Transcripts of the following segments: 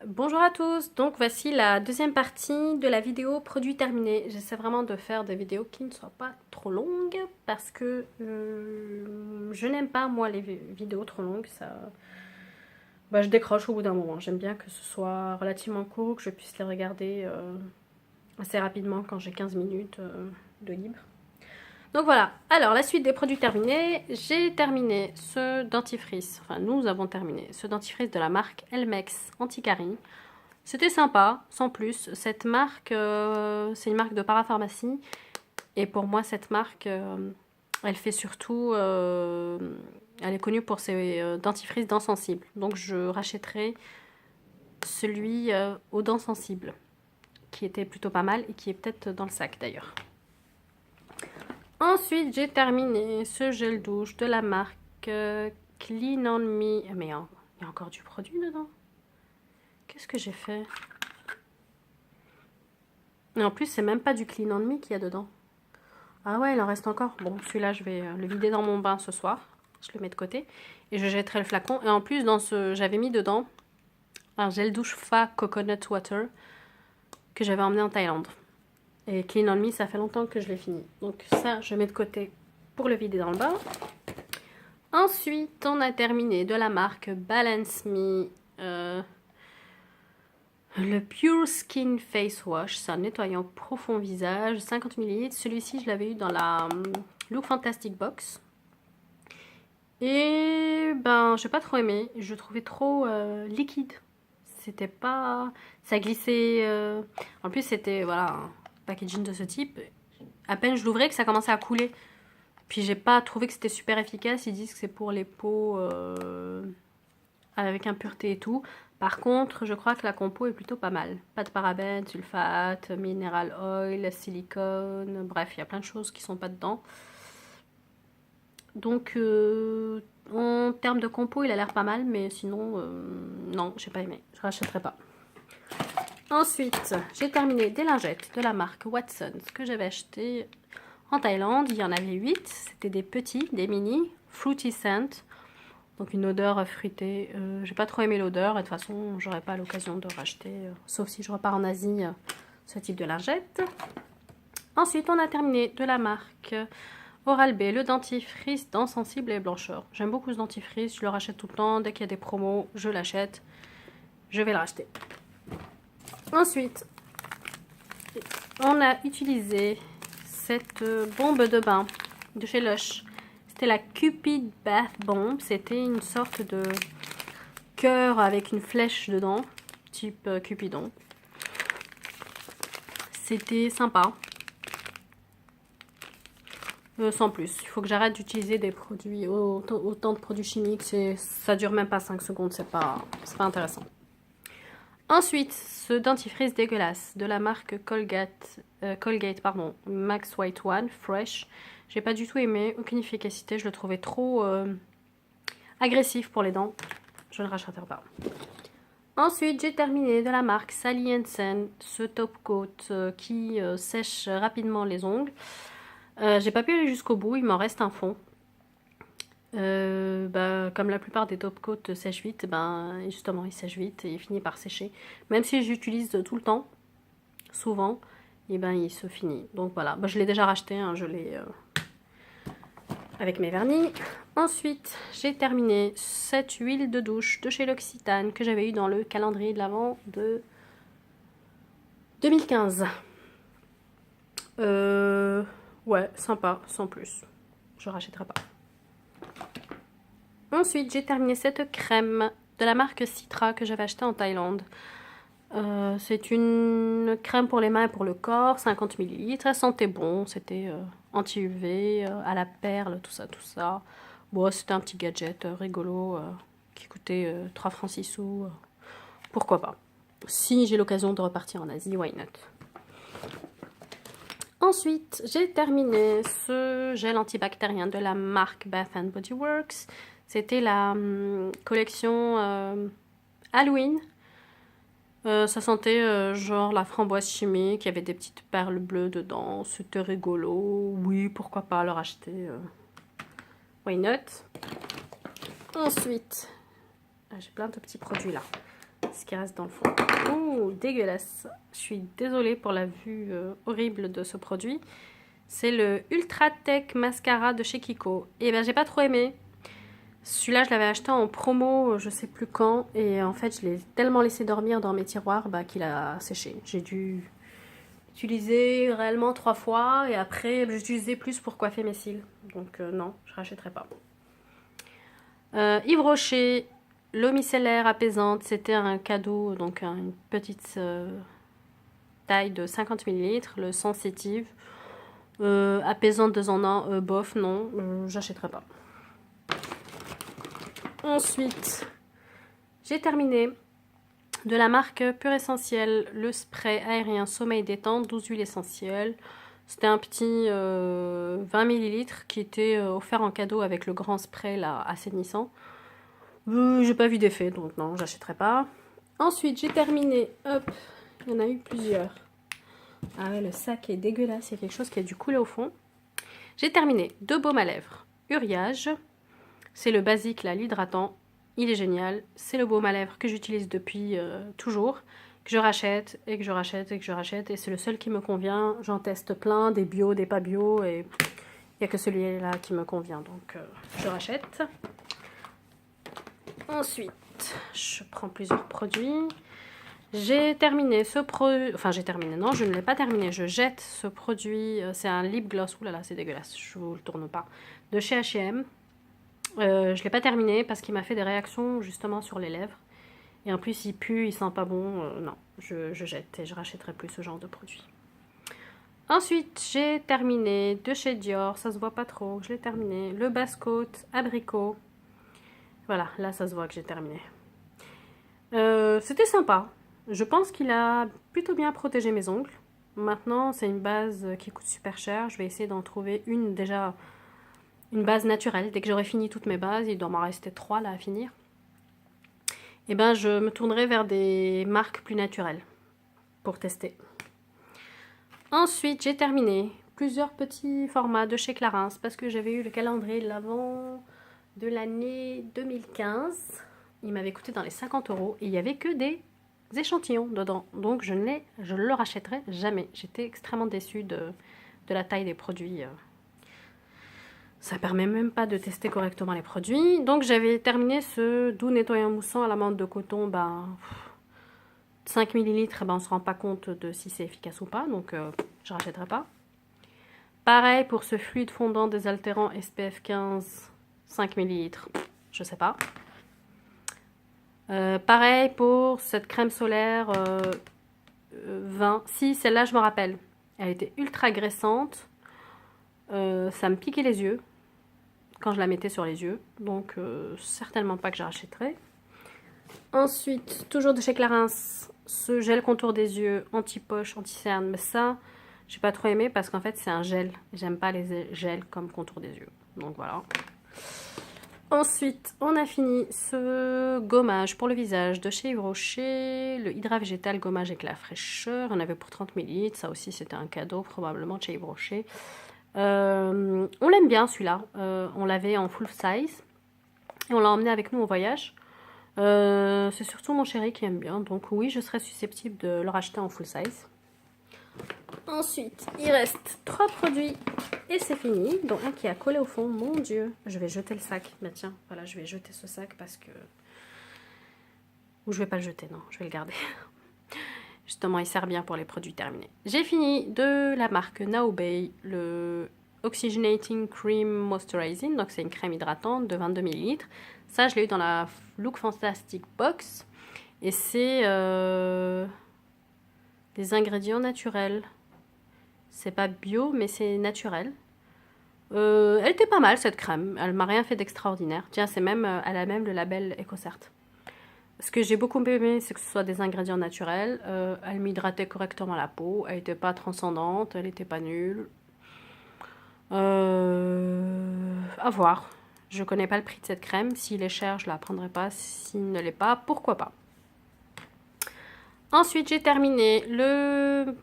Bonjour à tous, donc voici la deuxième partie de la vidéo produit terminé. J'essaie vraiment de faire des vidéos qui ne soient pas trop longues parce que je n'aime pas moi les vidéos trop longues, je décroche au bout d'un moment. J'aime bien que ce soit relativement court, que je puisse les regarder assez rapidement quand j'ai 15 minutes de libre. Donc voilà, alors la suite des produits terminés, j'ai terminé ce dentifrice, enfin nous avons terminé ce dentifrice de la marque Elmex Anti-Carie. C'était sympa, sans plus. Cette marque, c'est une marque de parapharmacie. Et pour moi, cette marque, elle fait surtout... elle est connue pour ses dentifrices dents sensibles. Donc je rachèterai celui aux dents sensibles, qui était plutôt pas mal et qui est peut-être dans le sac d'ailleurs. Ensuite, j'ai terminé ce gel douche de la marque Clean On Me. Mais il y a encore du produit dedans. Qu'est-ce que j'ai fait? Et en plus, c'est même pas du Clean On Me qu'il y a dedans. Ah ouais, il en reste encore. Bon, celui-là, je vais le vider dans mon bain ce soir. Je le mets de côté. Et je jetterai le flacon. Et en plus, j'avais mis dedans un gel douche Fa Coconut Water que j'avais emmené en Thaïlande. Et Clean On Me, ça fait longtemps que je l'ai fini. Donc ça, je mets de côté pour le vider dans le bain. Ensuite, on a terminé de la marque Balance Me. Le Pure Skin Face Wash, c'est un nettoyant profond visage, 50 ml. Celui-ci, je l'avais eu dans la Look Fantastic Box. Et ben, j'ai pas trop aimé. Je le trouvais trop liquide. C'était pas... Ça glissait... En plus, c'était, voilà, un packaging de ce type. À peine je l'ouvrais que ça commençait à couler. Puis j'ai pas trouvé que c'était super efficace. Ils disent que c'est pour les peaux avec impureté et tout. Par contre, je crois que la compo est plutôt pas mal. Pas de parabènes, sulfate, mineral oil, silicone, bref, il y a plein de choses qui sont pas dedans. Donc, en termes de compo, il a l'air pas mal, mais sinon, non, j'ai pas aimé. Je rachèterai pas. Ensuite, j'ai terminé des lingettes de la marque Watsons que j'avais acheté en Thaïlande. Il y en avait 8. C'était des petits, des mini, fruity scent. Donc une odeur fruitée. J'ai pas trop aimé l'odeur et de toute façon, j'aurais pas l'occasion de racheter, sauf si je repars en Asie, ce type de lingette. Ensuite, on a terminé de la marque Oral-B, le dentifrice dents sensibles et blancheur. J'aime beaucoup ce dentifrice, je le rachète tout le temps. Dès qu'il y a des promos, je l'achète. Je vais le racheter. Ensuite, on a utilisé cette bombe de bain de chez Lush. C'était la Cupid Bath Bomb. C'était une sorte de cœur avec une flèche dedans, type Cupidon. C'était sympa. Sans plus. Il faut que j'arrête d'utiliser des produits, autant de produits chimiques. Ça dure même pas 5 secondes. C'est pas intéressant. Ensuite, ce dentifrice dégueulasse de la marque Colgate, Max White One Fresh. J'ai pas du tout aimé, aucune efficacité, je le trouvais trop agressif pour les dents. Je ne rachèterai pas. Ensuite, j'ai terminé de la marque Sally Hansen, ce top coat qui sèche rapidement les ongles. J'ai pas pu aller jusqu'au bout, il m'en reste un fond. Comme la plupart des top coats sèchent vite, justement il sèche vite et il finit par sécher. Même si j'utilise tout le temps, souvent, et il se finit. Donc voilà, je l'ai déjà racheté, hein, je l'ai avec mes vernis. Ensuite, j'ai terminé cette huile de douche de chez L'Occitane que j'avais eu dans le calendrier de l'Avent de 2015. Ouais, sympa, sans plus. Je rachèterai pas. Ensuite, j'ai terminé cette crème de la marque Citra que j'avais achetée en Thaïlande. C'est une crème pour les mains et pour le corps, 50 ml. Elle sentait bon, c'était anti-UV, à la perle, tout ça, tout ça. Bon, c'était un petit gadget rigolo qui coûtait 3 francs 6 sous. Pourquoi pas? Si j'ai l'occasion de repartir en Asie, why not? Ensuite, j'ai terminé ce gel antibactérien de la marque Bath Body Works. C'était la collection Halloween. Ça sentait genre la framboise chimique, il y avait des petites perles bleues dedans, c'était rigolo. Oui, pourquoi pas le racheter. Why not? Ensuite, j'ai plein de petits produits là. ce qui reste dans le fond. Ouh, dégueulasse. Je suis désolée pour la vue horrible de ce produit. C'est le Ultra Tech Mascara de chez Kiko. Et ben j'ai pas trop aimé. Celui-là, je l'avais acheté en promo, je sais plus quand. Et en fait, je l'ai tellement laissé dormir dans mes tiroirs qu'il a séché. J'ai dû l'utiliser réellement 3 fois. Et après, j'utilisais plus pour coiffer mes cils. Donc non, je rachèterai pas. Yves Rocher, l'eau micellaire apaisante. C'était un cadeau, donc une petite taille de 50 ml. Le sensitive. Apaisante 2 en 1, bof, non, j'achèterai pas. Ensuite, j'ai terminé de la marque Pure Essentiel, le spray aérien sommeil détente, 12 huiles essentielles. C'était un petit 20 ml qui était offert en cadeau avec le grand spray là, assainissant. J'ai pas vu d'effet, donc non, j'achèterai pas. Ensuite, j'ai terminé, hop, il y en a eu plusieurs. Ah ouais, le sac est dégueulasse, il y a quelque chose qui a dû couler au fond. J'ai terminé 2 baumes à lèvres, Uriage. C'est le basique, là, l'hydratant. Il est génial. C'est le baume à lèvres que j'utilise depuis toujours. Que je rachète et que je rachète et que je rachète. Et c'est le seul qui me convient. J'en teste plein, des bio, des pas bio. Et il n'y a que celui-là qui me convient. Donc, je rachète. Ensuite, je prends plusieurs produits. J'ai terminé ce produit. Enfin, j'ai terminé. Non, je ne l'ai pas terminé. Je jette ce produit. C'est un lip gloss. Ouh là là, c'est dégueulasse. Je ne vous le tourne pas. De chez H&M. Je ne l'ai pas terminé parce qu'il m'a fait des réactions justement sur les lèvres. Et en plus, il pue, il sent pas bon. Non, je jette et je rachèterai plus ce genre de produit. Ensuite, j'ai terminé de chez Dior. Ça se voit pas trop. Je l'ai terminé. Le Basse-Côte abricot. Voilà, là, ça se voit que j'ai terminé. C'était sympa. Je pense qu'il a plutôt bien protégé mes ongles. Maintenant, c'est une base qui coûte super cher. Je vais essayer d'en trouver une déjà... Une base naturelle. Dès que j'aurai fini toutes mes bases, il doit m'en rester 3 là à finir. Et ben je me tournerai vers des marques plus naturelles pour tester. Ensuite, j'ai terminé plusieurs petits formats de chez Clarins parce que j'avais eu le calendrier de l'Avent de l'année 2015. Il m'avait coûté dans les 50 € et il n'y avait que des échantillons dedans. Donc je ne le rachèterai jamais. J'étais extrêmement déçue de la taille des produits. Ça permet même pas de tester correctement les produits. Donc j'avais terminé ce doux nettoyant moussant à l'amande de coton. 5 ml, on ne se rend pas compte de si c'est efficace ou pas. Donc je ne rachèterai pas. Pareil pour ce fluide fondant désaltérant SPF 15, 5 ml. Je sais pas. Pareil pour cette crème solaire 20. Si, celle-là, je me rappelle. Elle était ultra graissante. Ça me piquait les yeux quand je la mettais sur les yeux, donc certainement pas que je rachèterai. Ensuite, toujours de chez Clarins, ce gel contour des yeux anti-poche, anti-cerne, mais ça, j'ai pas trop aimé parce qu'en fait c'est un gel. J'aime pas les gels comme contour des yeux, donc voilà. Ensuite, on a fini ce gommage pour le visage de chez Yves Rocher, le Hydra Végétal Gommage Éclat Fraîcheur. On avait pour 30 ml, ça aussi c'était un cadeau probablement de chez Yves Rocher. On l'aime bien celui-là, on l'avait en full size et on l'a emmené avec nous au voyage. C'est surtout mon chéri qui aime bien, donc oui, je serais susceptible de le racheter en full size. Ensuite, il reste 3 produits et c'est fini, dont un qui a collé au fond. Mon Dieu, je vais jeter le sac. Mais tiens, voilà, je vais jeter ce sac parce que... Ou je vais pas le jeter, non, je vais le garder. Justement, il sert bien pour les produits terminés. J'ai fini de la marque Now Bay, le Oxygenating Cream Moisturizing. Donc, c'est une crème hydratante de 22 ml. Ça, je l'ai eu dans la Look Fantastic Box. Et c'est des ingrédients naturels. C'est pas bio, mais c'est naturel. Elle était pas mal, cette crème. Elle m'a rien fait d'extraordinaire. Tiens, elle a même le label EcoCert. Ce que j'ai beaucoup aimé, c'est que ce soit des ingrédients naturels. Elle m'hydratait correctement la peau. Elle n'était pas transcendante. Elle n'était pas nulle. À voir. Je ne connais pas le prix de cette crème. S'il est cher, je ne la prendrai pas. S'il ne l'est pas, pourquoi pas. Ensuite, j'ai terminé le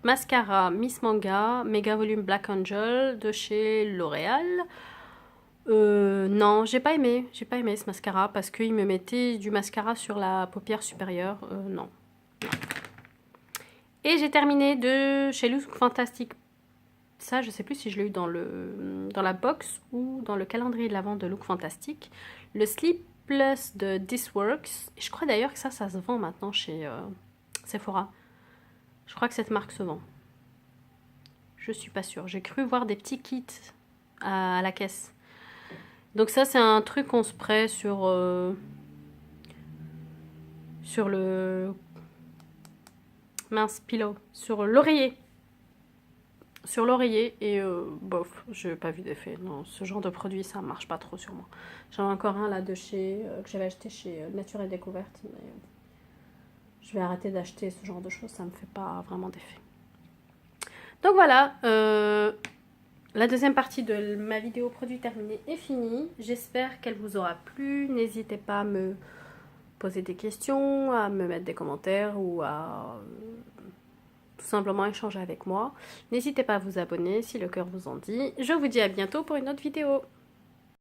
mascara Miss Manga Mega Volume Black Angel de chez L'Oréal. Non, j'ai pas aimé ce mascara parce qu'il me mettait du mascara sur la paupière supérieure. Non. Et j'ai terminé de chez Look Fantastic. Ça, je sais plus si je l'ai eu dans la box ou dans le calendrier de l'avant de Look Fantastic. Le Sleepless de This Works. Et je crois d'ailleurs que ça se vend maintenant chez Sephora. Je crois que cette marque se vend. Je suis pas sûre. J'ai cru voir des petits kits à la caisse. Donc ça, c'est un truc qu'on spray sur le mince pillow, sur l'oreiller. Sur l'oreiller et bof, j'ai pas vu d'effet. Non, ce genre de produit, ça marche pas trop sur moi. J'en ai encore un là de chez que j'avais acheté chez Nature et Découverte, mais je vais arrêter d'acheter ce genre de choses, ça me fait pas vraiment d'effet. Donc voilà, la deuxième partie de ma vidéo produit terminé est finie. J'espère qu'elle vous aura plu. N'hésitez pas à me poser des questions, à me mettre des commentaires ou à tout simplement échanger avec moi. N'hésitez pas à vous abonner si le cœur vous en dit. Je vous dis à bientôt pour une autre vidéo.